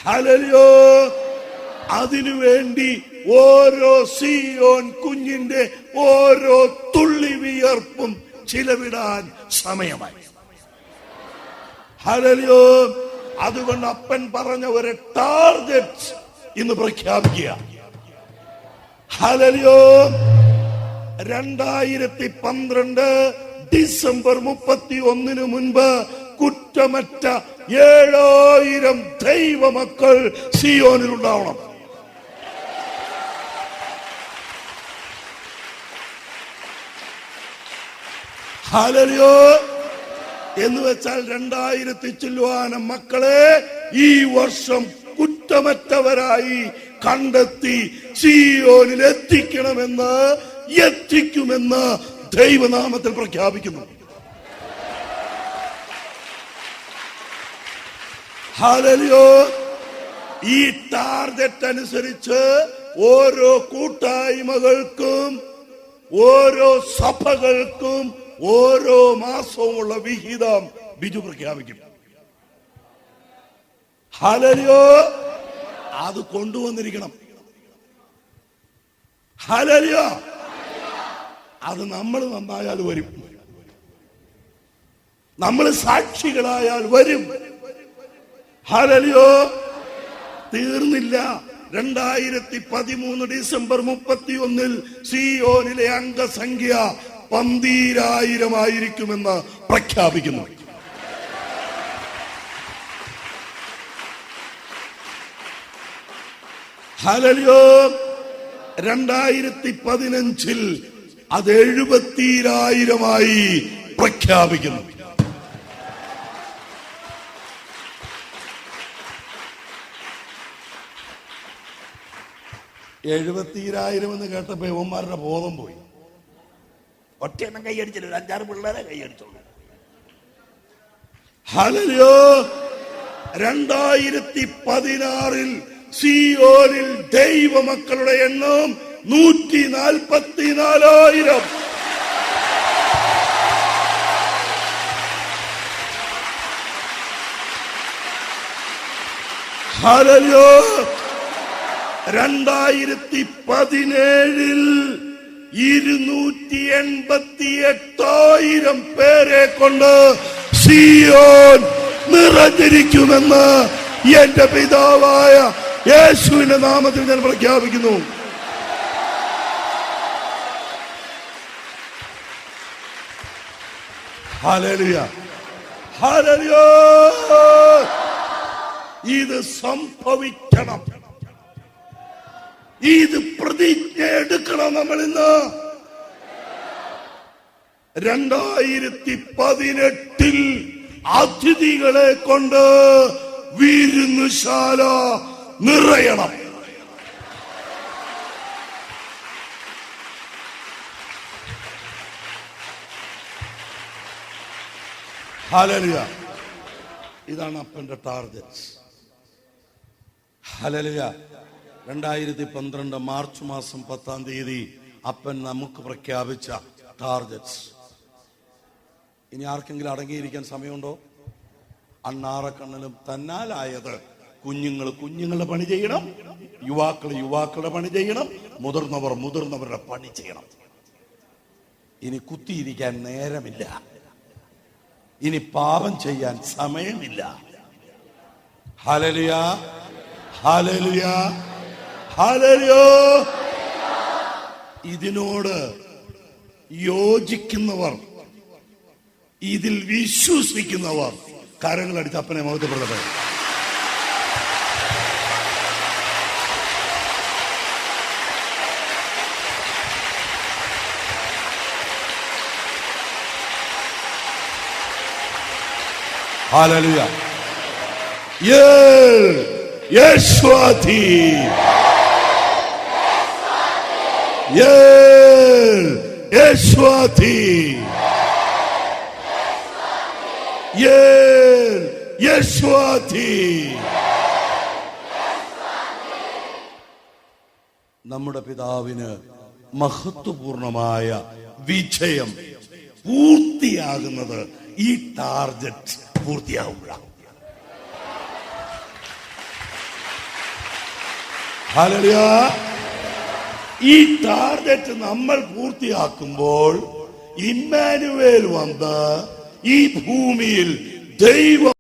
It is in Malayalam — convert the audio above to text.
ഹല്ലേലൂയ. അതിനുവേണ്ടി ഓരോ സിയോൻ കുഞ്ഞിന്റെ ഓരോ തുള്ളി വിയർപ്പും ചിലവിടാൻ സമയമായി. ഹല്ലേലൂയ. അതുകൊണ്ട് അപ്പൻ പറഞ്ഞ ഒരു ടാർഗറ്റ് ഇന്ന് പ്രഖ്യാപിക്കുക. ഹല്ലേലൂയ. 2012 ഡിസംബർ 31 മുൻപ് കുറ്റമറ്റ 7000 ദൈവമക്കൾ സിയോനിൽ ഉണ്ടാവണം. ഹല്ലേലൂയ. എന്ന് വെച്ചാൽ 2000 ചില്ലുവാനം മക്കളെ ഈ വർഷം കുറ്റമറ്റവരായി കണ്ടെത്തി സിയോനിൽ എത്തിക്കുമെന്ന് ദൈവനാമത്തിൽ പ്രഖ്യാപിക്കുന്നു. ഹല്ലേലൂയ. ഈ ടാർഗറ്റ് അനുസരിച്ച് ഓരോ കൂട്ടായ്മകൾക്കും ഓരോ സഭകൾക്കും ഓരോ മാസവുമുള്ള വിഹിതം ബിജു പ്രഖ്യാപിക്കും. ഹല്ലേലൂയ. അത് കൊണ്ടുവന്നിരിക്കണം. ഹല്ലേലൂയ. അത് നമ്മൾ നന്നായാൽ വരും, നമ്മൾ സാക്ഷികളായാൽ വരും. ഹല്ലേലൂയ. തീർന്നില്ല. 2013 ഡിസംബർ 31 സിയോനിലെ അംഗസംഖ്യ 12,000 ആയിരിക്കുമെന്ന് പ്രഖ്യാപിക്കുന്നു. ഹല്ലേലൂയ. 2015 അത് 70,000 പ്രഖ്യാപിക്കുന്നു. 70,000 എന്ന് കേട്ടപ്പോ യവന്മാരുടെ ബോധം പോയി. ഒറ്റയെണ്ണം കൈയടിച്ചില്ല, 5-6 പിള്ളേരെ കൈയടിച്ചുള്ളൂ. ഹല്ലേലൂയ. 2016 സിയോനിൽ ദൈവമക്കളുടെ എണ്ണം 144,000. ഹല്ലേലൂയ. 2017 288,000 പേരെ കൊണ്ട് സിയോൻ നിറഞ്ഞിരിക്കുമെന്ന് എന്റെ പിതാവായ യേശുവിന്റെ നാമത്തിൽ ഞാൻ പ്രഖ്യാപിക്കുന്നു. ഹല്ലേലൂയ. ഹല്ലേലൂയ. ഇത് സംഭവിക്കണം. ഇത് പ്രതിജ്ഞ എടുക്കണം. നമ്മൾ ഇന്ന് 2018 അതിഥികളെ കൊണ്ട് വിരുന്നുശാല നിറയണം. ഹല്ലേലൂയ. ഇതാണ് അപ്പന്റെ ടാർഗറ്റ്. ഹല്ലേലൂയ. 2012 മാർച്ച് മാസം 10-ാം തീയതി അപ്പൻ നമുക്ക് പ്രഖ്യാപിച്ച ടാർഗറ്റ്. ഇനി ആർക്കെങ്കിലും അടങ്ങിയിരിക്കാൻ സമയമുണ്ടോ? അണ്ണാറക്കണ്ണനും തന്നാലായത് കുഞ്ഞുങ്ങളുടെ പണി ചെയ്യണം, യുവാക്കളുടെ പണി ചെയ്യണം, മുതിർന്നവരുടെ പണി ചെയ്യണം. ഇനി കുത്തിയിരിക്കാൻ നേരമില്ല, ഇനി പാപം ചെയ്യാൻ സമയമില്ല. ഹല്ലേലൂയ. ഹല്ലേലൂയ. ഹല്ലേലൂയ. ഇതിനോട് യോജിക്കുന്നവർ, ഇതിൽ വിശ്വസിക്കുന്നവർ കരങ്ങളടിച്ച് അപ്പനെ മഹത്വപ്പെടുത്തട്ടെ. ഹല്ലേലൂയ. യേശുവാധി. യേശുവാധി. യേശുവാധി. നമ്മുടെ പിതാവിന് മഹത്വപൂർണമായ വിജയം പൂർത്തിയാകുന്നത് ഈ ടാർഗറ്റ് പൂർത്തിയാവുക. ഹല്ലേലൂയ. ഈ ടാർഗറ്റ് നമ്മൾ പൂർത്തിയാക്കുമ്പോൾ ഇമ്മാനുവേൽ വന്ന് ഈ ഭൂമിയിൽ ദൈവം